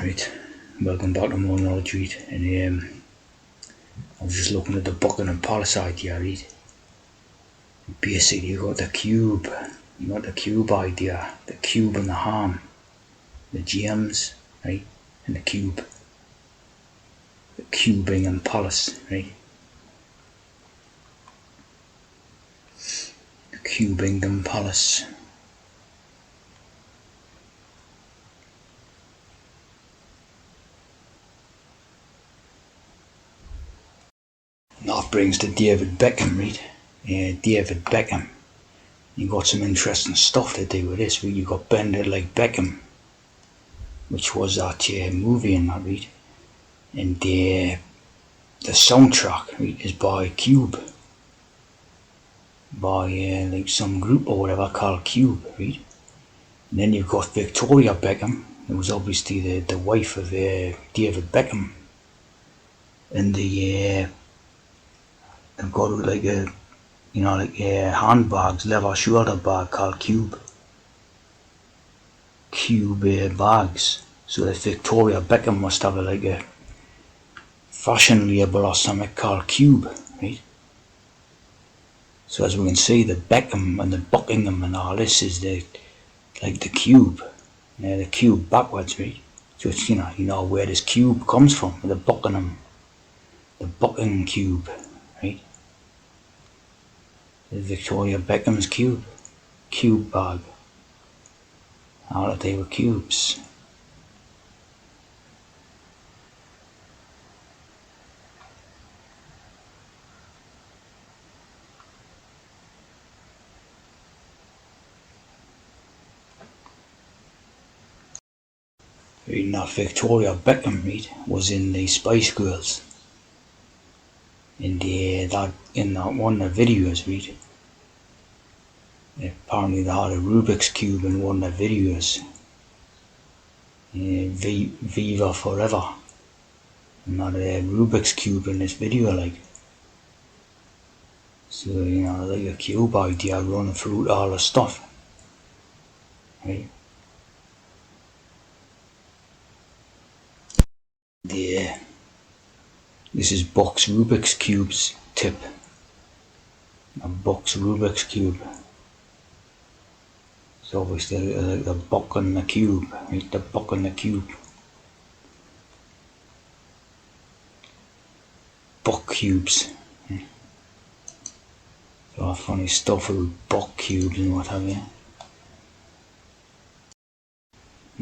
Right, welcome back to more knowledge, right? And I was just looking at the Buckingham Palace idea, right? Basically, you got the cube, idea, the cube and the ham, the gems, right? And the Kubingham Palace, right? The Kubingham Palace. And that brings to David Beckham, right? David Beckham. You got some interesting stuff to do with this. Right? You got Bend It Like Beckham, which was that movie in that, right? And the soundtrack, right, is by Cube, by like some group or whatever called Cube, right? And then you've got Victoria Beckham, who was obviously the wife of David Beckham, and they've got like handbags, leather shoulder bag called Cube bags. So that Victoria Beckham must have like a fashion label or something called Cube, right? So as we can see, the Beckham and the Buckingham and all this is the cube, the cube backwards, right? So it's you know where this cube comes from, the Buckingham cube, right? The Victoria Beckham's cube bag. All that they were cubes. Reading that Victoria Beckham, right, was in the Spice Girls. In that one of the videos, right? Apparently they had a Rubik's Cube in one of the videos. Viva Forever. And not a Rubik's Cube in this video, like. So, like a cube idea running through all the stuff. Right? Yeah. This is Buck's Rubik's Cube's tip. A Buck's Rubik's Cube. So obviously the Buck and the cube, right? The Buck and the cube. Buck cubes. So funny stuff with Buck cubes and what have you.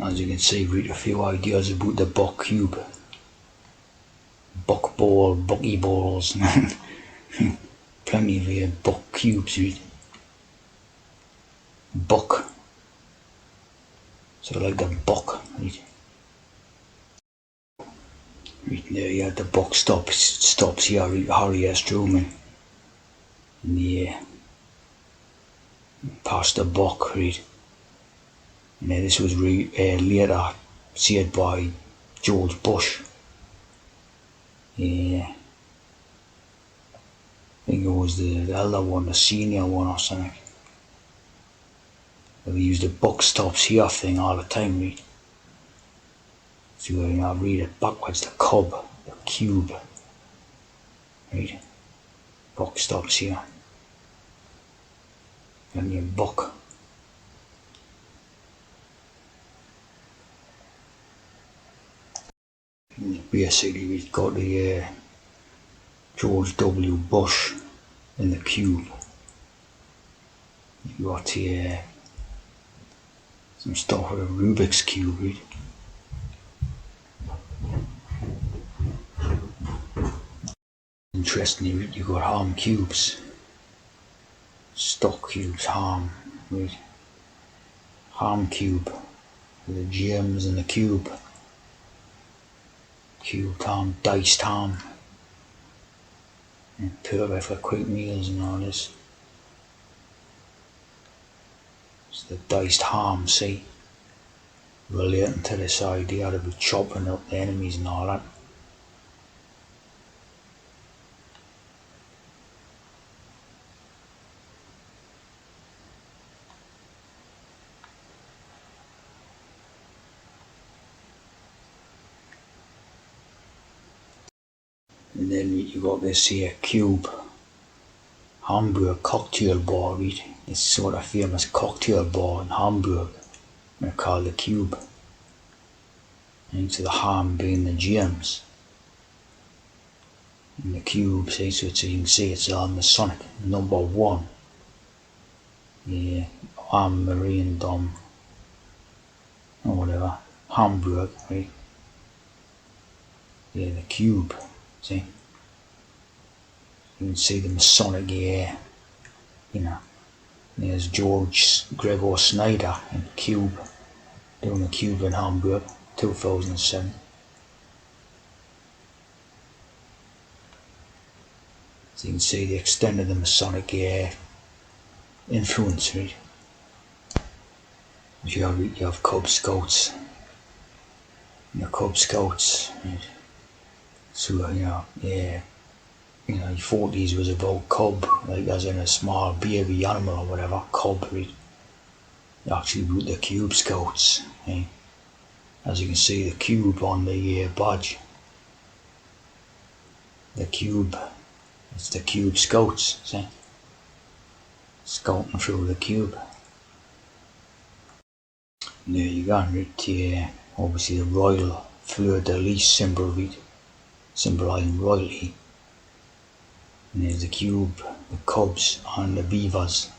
As you can see, read a few ideas about the Buck cube. Buck ball, bucky balls, plenty of Buck cubes, right? Buck. So like the Buck, right? Right there you have the Buck stops here, right? Harry S. Truman. Yeah. Past the Buck, right? And this was later said by George Bush. Yeah. I think it was the elder one, the senior one or something. We use the buck stops here thing all the time, right? So I read it backwards, the cube, right? Buck stops here. And your buck. And basically we've got the George W. Bush in the cube. You got some stuff with a Rubik's Cube, right? Interestingly, you got ham cubes, stock cubes, ham, right? Ham cube, with the gems in the cube, cubed ham, diced ham, and perfect for quick meals and all this. It's the diced ham, see, relating to this idea to be chopping up the enemies and all that. And then you got this here cube Hamburg cocktail bar, right? It's sort of famous cocktail bar in Hamburg. They're called the Cube. And so the Ham being the James. And the Cube, see, so you can see it's on Masonic. Number 1. Yeah, Am Marine Dom. Or whatever. Hamburg, right? Yeah, the Cube. See? You can see the Masonic, yeah. You know. There's George Gregor Snyder in Cube. Doing the Cube in Hamburg, 2007. So you can see the extent of the Masonic influence, right? You have Cub Scouts. The Cub Scouts, right? So, yeah. You know, the 40s was about cub, like as in a small baby animal or whatever, cub, right? They actually wrote the Cube Scouts, right? As you can see, the cube on the badge. The cube, it's the Cube Scouts, see? Scouting through the cube. And there you go, right? Obviously the royal fleur-de-lis symbol, right? Symbolising royalty. And there's the cube, the cubs, and the beavers.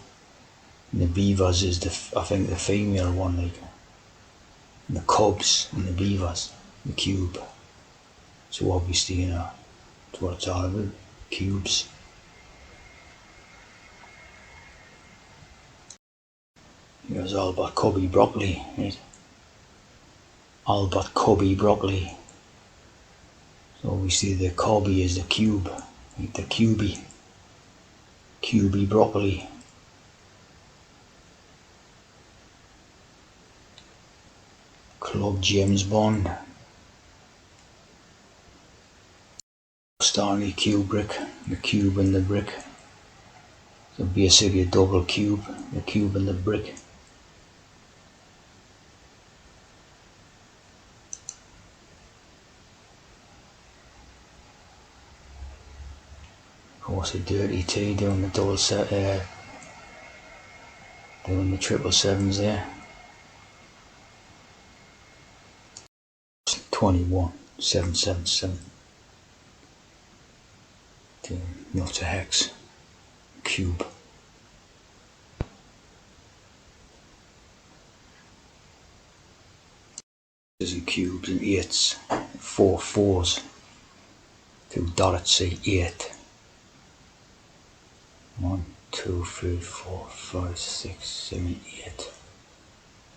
And the beavers is I think the female one, like. And the cubs and the beavers, the cube. So obviously, that's what it's all about, cubes. Here's Albert Cubby Broccoli, right? Albert Cubby Broccoli. So obviously the cubby is the cube, right? The cubby broccoli. Club James Bond. Stanley Kubrick, the cube and the brick. So basically a double cube, the cube and the brick. Of course a dirty T doing the double set, doing the 777s there. 21 777. Not a hex. Cube. There's in cubes and 8s, 4 4s, 2 dollars, say 8. 1, 2, 3, 4, 5, 6, 7, 8.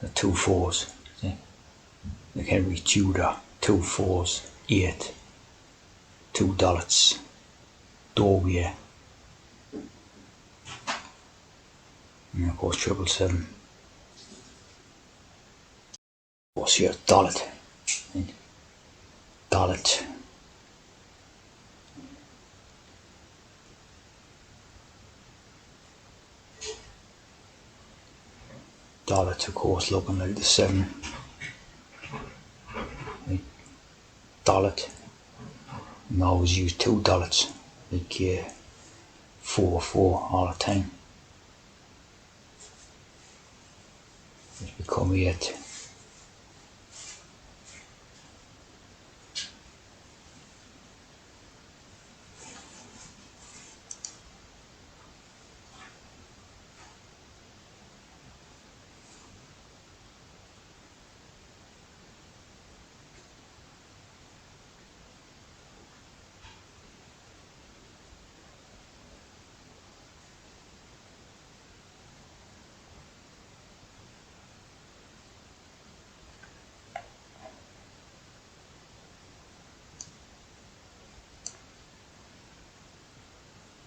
The 2 4s. See? Like Henry Tudor, 2 4s, 8. 2 dollars. Doorway. And of course 777. Of course here dollar. Dollar. Dollar, of course, looking like the 7. Dollar. And I always use 2 dollars, like 4 4 all the time. It's become 8.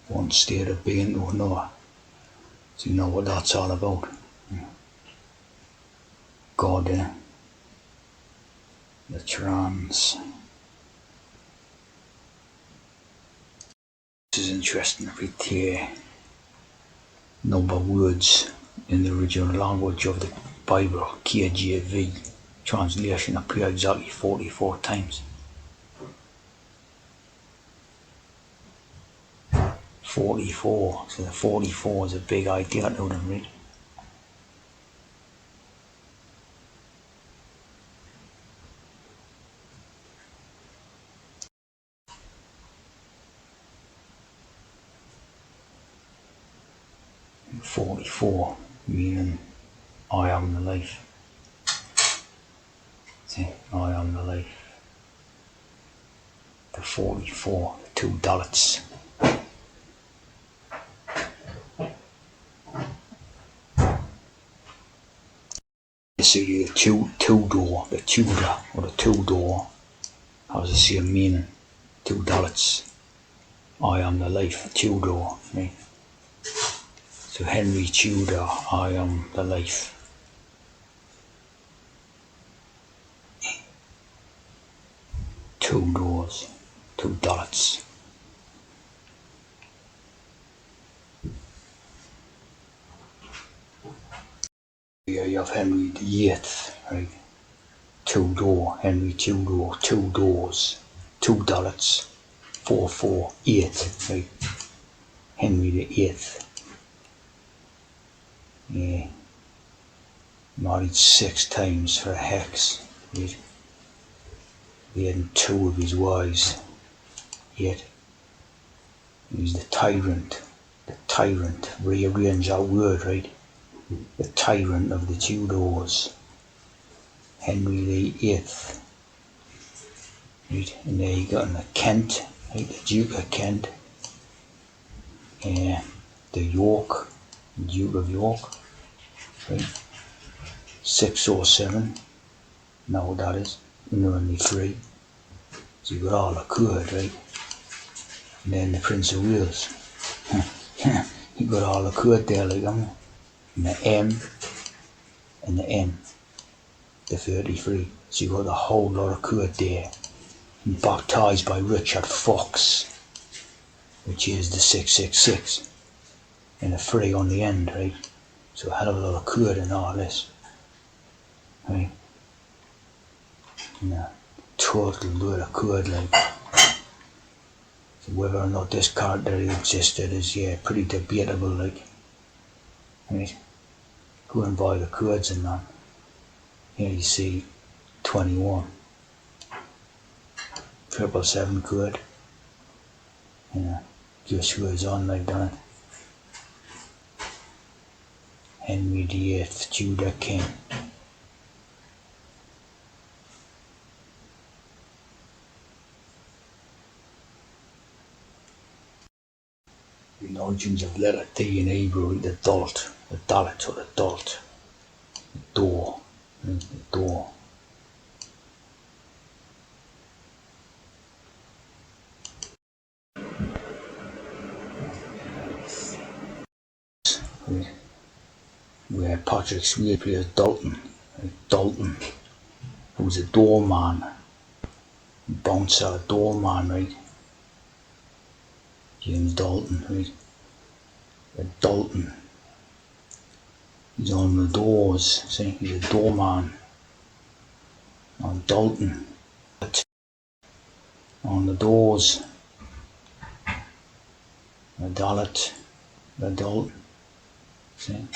One state of being to another. So you know what that's all about. God, the trans. This is interesting. Read here number words in the original language of the Bible, KJV translation, appear exactly 44 times. 44. So the 44 is a big idea to them, right? And 44 meaning I am the life. See, I am the life. The 44, $2. You see the two door, the Tudor or the two door has the same meaning. $2. I am the life, Tudor, right? So Henry Tudor, I am the life. $2, $2. Here you have Henry the Eighth, right? Two-door, Henry Tudor, two doors, $2, 448, right? Henry the Eighth. Yeah. Married 6 times for a hex, right? He had 2 of his wives, yet he's the tyrant, rearrange that word, right? The tyrant of the Tudors, Henry the Eighth, right? And there you got in the Kent, right? The Duke of Kent, the York, Duke of York, right? 607, know what that is? And they're only 3. So you got all the court, right? And then the Prince of Wales. You got all the court there, like and the M and the N, the 33. So you got a whole lot of court there. And baptized by Richard Fox, which is the 666, and a 3 on the end, right? So a hell of a lot of court in all this, right? And a total load of court, like. So whether or not this character existed is, pretty debatable, like. Right? Going by the codes and that. Here you see 21. 777 code. Just goes on like that. Henry VIII, Tudor King. The origins of letter D in Hebrew, the dalet or the dolt, door, the door. Where Patrick Swayze plays Dalton, Dalton, who's a doorman, bouncer, doorman, right? James Dalton, right? Dalton. He's on the doors, see? He's a doorman. On Dalton. On the doors. The Dalet. The Dalton. See?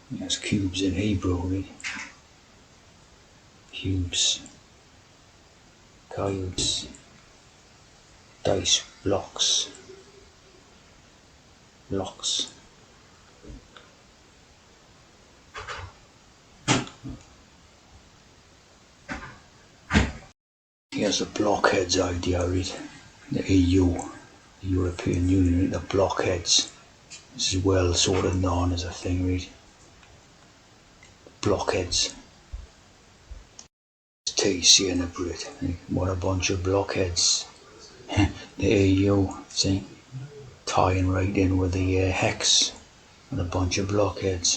There's cubes in Hebrew, right? Cubes. Cubes. Dice. Blocks. Blocks. Here's the blockheads idea, right? The EU, the European Union, right? The blockheads. This is well sort of known as a thing, right? Blockheads. TC in a Brit. Right? What a bunch of blockheads. The EU, see? Tying right in with the hex. And a bunch of blockheads.